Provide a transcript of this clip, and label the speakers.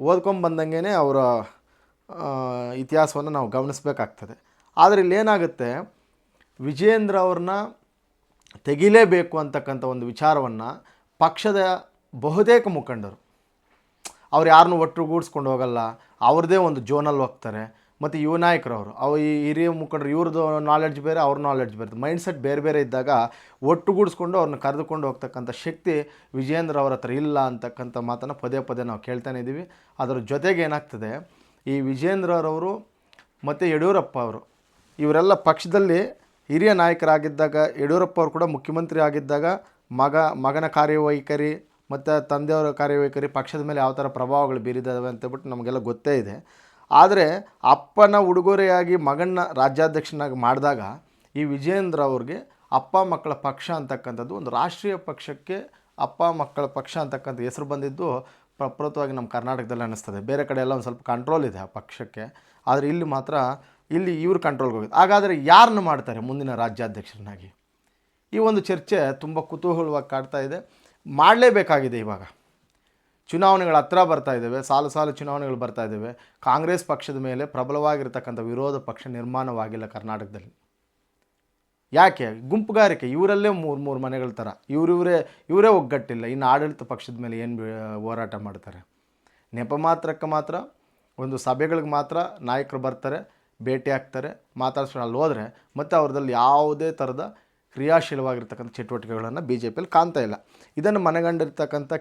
Speaker 1: ಓದ್ಕೊಂಬಂದಂಗೆ ಅವರ ಇತಿಹಾಸವನ್ನು ನಾವು ಗಮನಿಸಬೇಕಾಗ್ತದೆ. ಆದರೆ ಇಲ್ಲೇನಾಗುತ್ತೆ, ವಿಜಯೇಂದ್ರ ಅವ್ರನ್ನ ತೆಗಿಲೇಬೇಕು ಅಂತಕ್ಕಂಥ ಒಂದು ವಿಚಾರವನ್ನು ಪಕ್ಷದ ಬಹುತೇಕ ಮುಖಂಡರು, ಅವ್ರು ಯಾರನ್ನೂ ಒಟ್ಟುಗೂಡಿಸ್ಕೊಂಡು ಹೋಗಲ್ಲ, ಅವ್ರದ್ದೇ ಒಂದು ಜೋನಲ್ಲಿ ಹೋಗ್ತಾರೆ. ಮತ್ತು ಯುವ ನಾಯಕರವರು ಈ ಹಿರಿಯ ಮುಖಂಡರು, ಇವ್ರದ್ದು ನಾಲೆಡ್ಜ್ ಬೇರೆ, ಅವ್ರ ನಾಲೆಡ್ಜ್ ಬೇರೆ, ಮೈಂಡ್ಸೆಟ್ ಬೇರೆ ಬೇರೆ ಇದ್ದಾಗ ಒಟ್ಟುಗೂಡಿಸ್ಕೊಂಡು ಅವ್ರನ್ನ ಕರೆದುಕೊಂಡು ಹೋಗ್ತಕ್ಕಂಥ ಶಕ್ತಿ ವಿಜಯೇಂದ್ರ ಅವ್ರ ಹತ್ರ ಇಲ್ಲ ಅಂತಕ್ಕಂಥ ಮಾತನ್ನು ಪದೇ ಪದೇ ನಾವು ಕೇಳ್ತಾನೆ ಇದ್ದೀವಿ. ಅದರ ಜೊತೆಗೆ ಏನಾಗ್ತದೆ, ಈ ವಿಜಯೇಂದ್ರ ಅವರವರು ಮತ್ತು ಯಡಿಯೂರಪ್ಪ ಅವರು ಇವರೆಲ್ಲ ಪಕ್ಷದಲ್ಲಿ ಹಿರಿಯ ನಾಯಕರಾಗಿದ್ದಾಗ, ಯಡಿಯೂರಪ್ಪ ಅವರು ಕೂಡ ಮುಖ್ಯಮಂತ್ರಿ ಆಗಿದ್ದಾಗ ಮಗನ ಕಾರ್ಯವೈಖರಿ ಮತ್ತು ತಂದೆಯವರ ಕಾರ್ಯವೈಖರಿ ಪಕ್ಷದ ಮೇಲೆ ಯಾವ ಥರ ಪ್ರಭಾವಗಳು ಬೀರಿದ್ದಾವೆ ಅಂತೇಳ್ಬಿಟ್ಟು ನಮಗೆಲ್ಲ ಗೊತ್ತೇ ಇದೆ. ಆದರೆ ಅಪ್ಪನ ಉಡುಗೊರೆಯಾಗಿ ಮಗನ ರಾಜ್ಯಾಧ್ಯಕ್ಷನಾಗಿ ಮಾಡಿದಾಗ ಈ ವಿಜಯೇಂದ್ರ ಅವ್ರಿಗೆ ಅಪ್ಪ ಮಕ್ಕಳ ಪಕ್ಷ ಅಂತಕ್ಕಂಥದ್ದು ಒಂದು ರಾಷ್ಟ್ರೀಯ ಪಕ್ಷಕ್ಕೆ ಅಪ್ಪ ಮಕ್ಕಳ ಪಕ್ಷ ಅಂತಕ್ಕಂಥ ಹೆಸರು ಬಂದಿದ್ದು ಪ್ರಪ್ರಥಮವಾಗಿ ನಮ್ಮ ಕರ್ನಾಟಕದಲ್ಲಿ ಅನ್ನಿಸ್ತದೆ. ಬೇರೆ ಕಡೆ ಎಲ್ಲ ಒಂದು ಸ್ವಲ್ಪ ಕಂಟ್ರೋಲ್ ಇದೆ ಆ ಪಕ್ಷಕ್ಕೆ, ಆದರೆ ಇಲ್ಲಿ ಮಾತ್ರ ಇವ್ರ ಕಂಟ್ರೋಲ್ಗೆ ಹೋಗಿದೆ. ಹಾಗಾದರೆ ಯಾರನ್ನು ಮಾಡ್ತಾರೆ ಮುಂದಿನ ರಾಜ್ಯಾಧ್ಯಕ್ಷರನ್ನಾಗಿ? ಈ ಒಂದು ಚರ್ಚೆ ತುಂಬ ಕುತೂಹಲವಾಗಿ ಕಾಡ್ತಾ ಇದೆ. ಮಾಡಲೇಬೇಕಾಗಿದೆ. ಇವಾಗ ಚುನಾವಣೆಗಳ ಹತ್ರ ಬರ್ತಾ ಇದ್ದಾವೆ, ಸಾಲು ಚುನಾವಣೆಗಳು ಬರ್ತಾ ಇದ್ದಾವೆ. ಕಾಂಗ್ರೆಸ್ ಪಕ್ಷದ ಮೇಲೆ ಪ್ರಬಲವಾಗಿರ್ತಕ್ಕಂಥ ವಿರೋಧ ಪಕ್ಷ ನಿರ್ಮಾಣವಾಗಿಲ್ಲ ಕರ್ನಾಟಕದಲ್ಲಿ. ಯಾಕೆ? ಗುಂಪುಗಾರಿಕೆ. ಇವರಲ್ಲೇ ಮೂರು ಮನೆಗಳ ಥರ ಇವರೇ ಒಗ್ಗಟ್ಟಿಲ್ಲ. ಇನ್ನು ಆಡಳಿತ ಪಕ್ಷದ ಮೇಲೆ ಏನು ಹೋರಾಟ ಮಾಡ್ತಾರೆ? ನೆಪ ಮಾತ್ರಕ್ಕೆ ಮಾತ್ರ ಒಂದು ಸಭೆಗಳಿಗೆ ಮಾತ್ರ ನಾಯಕರು ಬರ್ತಾರೆ, ಭೇಟಿ ಆಗ್ತಾರೆ, ಮಾತಾಡ್ಸ್ಕೊಂಡು ಅಲ್ಲಿ ಹೋದರೆ ಮತ್ತು ಅವ್ರದಲ್ಲಿ ಯಾವುದೇ ಥರದ ಕ್ರಿಯಾಶೀಲವಾಗಿರ್ತಕ್ಕಂಥ ಚಟುವಟಿಕೆಗಳನ್ನು ಬಿ ಜೆ ಪಿಯಲ್ಲಿ ಕಾಣ್ತಾ ಇಲ್ಲ. ಇದನ್ನು ಮನಗಂಡಿರ್ತಕ್ಕಂಥ